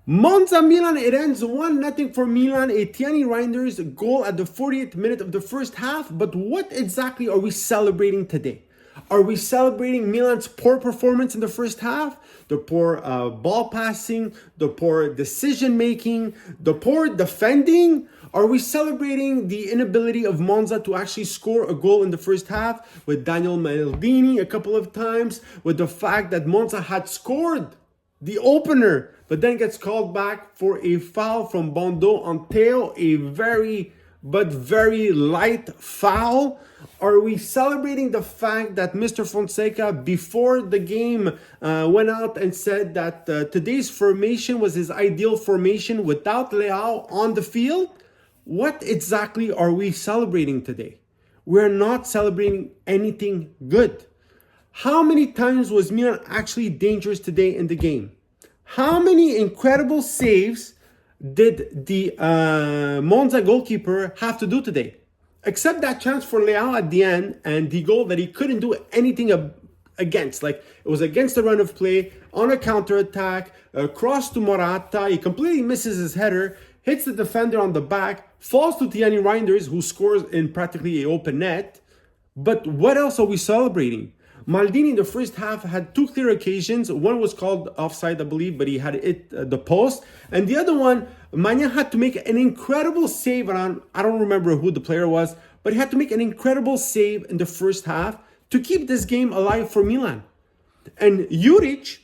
Monza Milan, it ends 1-0 for Milan. A Tiani Reinders goal at the 48th minute of the first half. But what exactly are we celebrating today? Are we celebrating Milan's poor performance in the first half? The poor ball passing, the poor decision making, the poor defending? Are we celebrating the inability of Monza to actually score a goal in the first half with Daniel Maldini a couple of times, with the fact that Monza had scored the opener, but then gets called back for a foul from Bondo on Teo, a very light foul? Are we celebrating the fact that Mr. Fonseca, before the game, went out and said that today's formation was his ideal formation without Leao on the field? What exactly are we celebrating today? We're not celebrating anything good. How many times was Milan actually dangerous today in the game? How many incredible saves did the Monza goalkeeper have to do today? Except that chance for Leao at the end and the goal that he couldn't do anything against. Like, it was against the run of play, on a counter-attack, cross to Morata. He completely misses his header, hits the defender on the back, falls to Tiani Reinders, who scores in practically an open net. But what else are we celebrating? Maldini in the first half had two clear occasions. One was called offside, I believe, but he had it the post. And the other one, Magna had to make an incredible save on, I don't remember who the player was, but he had to make an incredible save in the first half to keep this game alive for Milan. And Juric,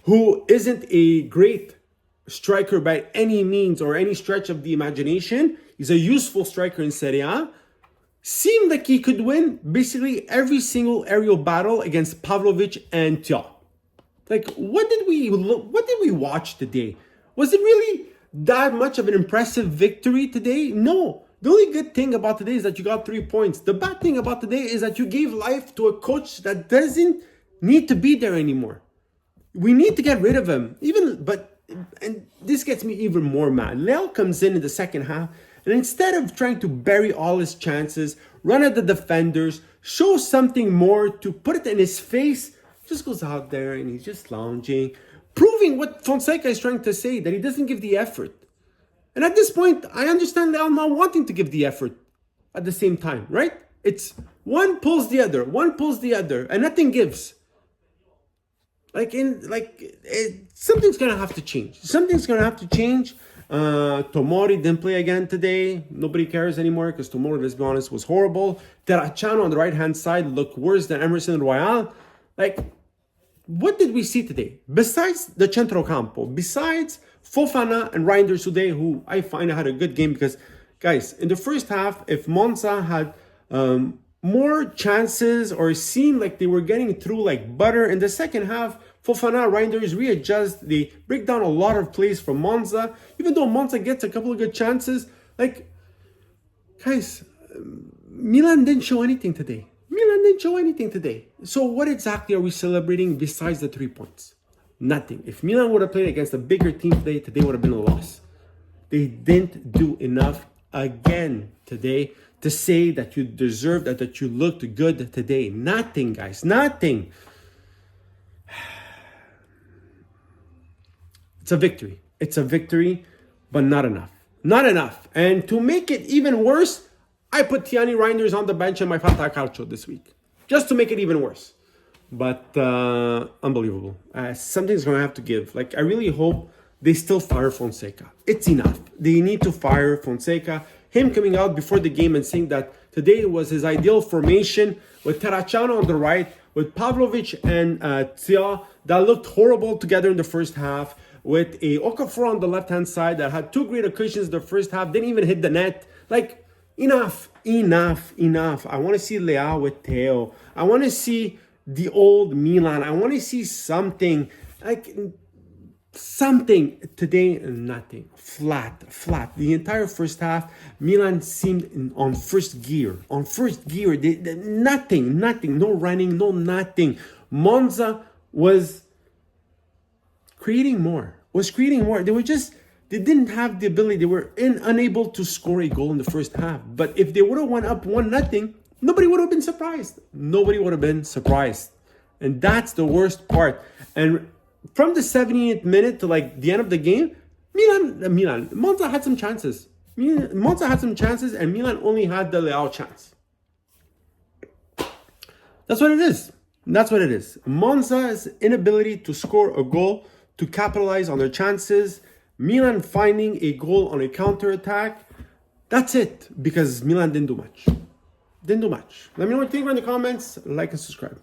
who isn't a great striker by any means or any stretch of the imagination, he's a useful striker in Serie A, seemed like he could win basically every single aerial battle against Pavlovic and Tia. Like, what did we watch today? Was it really that much of an impressive victory today? No. The only good thing about today is that you got 3 points. The bad thing about today is that you gave life to a coach that doesn't need to be there anymore. We need to get rid of him. And this gets me even more mad. Leao comes in the second half, and instead of trying to bury all his chances, run at the defenders, show something more to put it in his face, just goes out there and he's just lounging, proving what Fonseca is trying to say, that he doesn't give the effort. And at this point, I understand Leao not wanting to give the effort at the same time, right? It's one pulls the other, and nothing gives. Something's gonna have to change. Tomori didn't play again today. Nobody cares anymore because Tomori, let's be honest, was horrible. Terracciano on the right-hand side looked worse than Emerson Royal. Like, what did we see today? Besides the Centrocampo, besides Fofana and Reinders today, who I find had a good game because, guys, in the first half, if Monza had more chances or seemed like they were getting through like butter, in the second half, Fofana, Reinders readjust. They break down a lot of plays from Monza. Even though Monza gets a couple of good chances, like, guys, Milan didn't show anything today. So what exactly are we celebrating besides the 3 points? Nothing. If Milan would have played against a bigger team today would have been a loss. They didn't do enough again today to say that you deserved that you looked good today. Nothing, guys. Nothing. It's a victory, but not enough. And to make it even worse, I put Tiani Reinders on the bench in my Fanta Calcio this week, just to make it even worse. But unbelievable. Something's going to have to give. Like, I really hope they still fire Fonseca. It's enough. They need to fire Fonseca. Him coming out before the game and saying that today was his ideal formation with Terracciano on the right, with Pavlovic and Tia that looked horrible together in the first half, with a Okafor on the left-hand side that had two great occasions in the first half, didn't even hit the net. Like, enough. I want to see Leao with Teo. I want to see the old Milan. I want to see something. Like, something. Today, nothing. Flat. The entire first half, Milan seemed on first gear. Nothing. No running, no nothing. Monza was creating more. They didn't have the ability. They were unable to score a goal in the first half. But if they would have went up 1-0, nobody would have been surprised. And that's the worst part. And from the 70th minute to like the end of the game, Monza had some chances. Monza had some chances, and Milan only had the leao chance. That's what it is. That's what it is. Monza's inability to score a goal, to capitalize on their chances, Milan finding a goal on a counter-attack. That's it, because Milan didn't do much. Let me know what you think in the comments. Like and subscribe.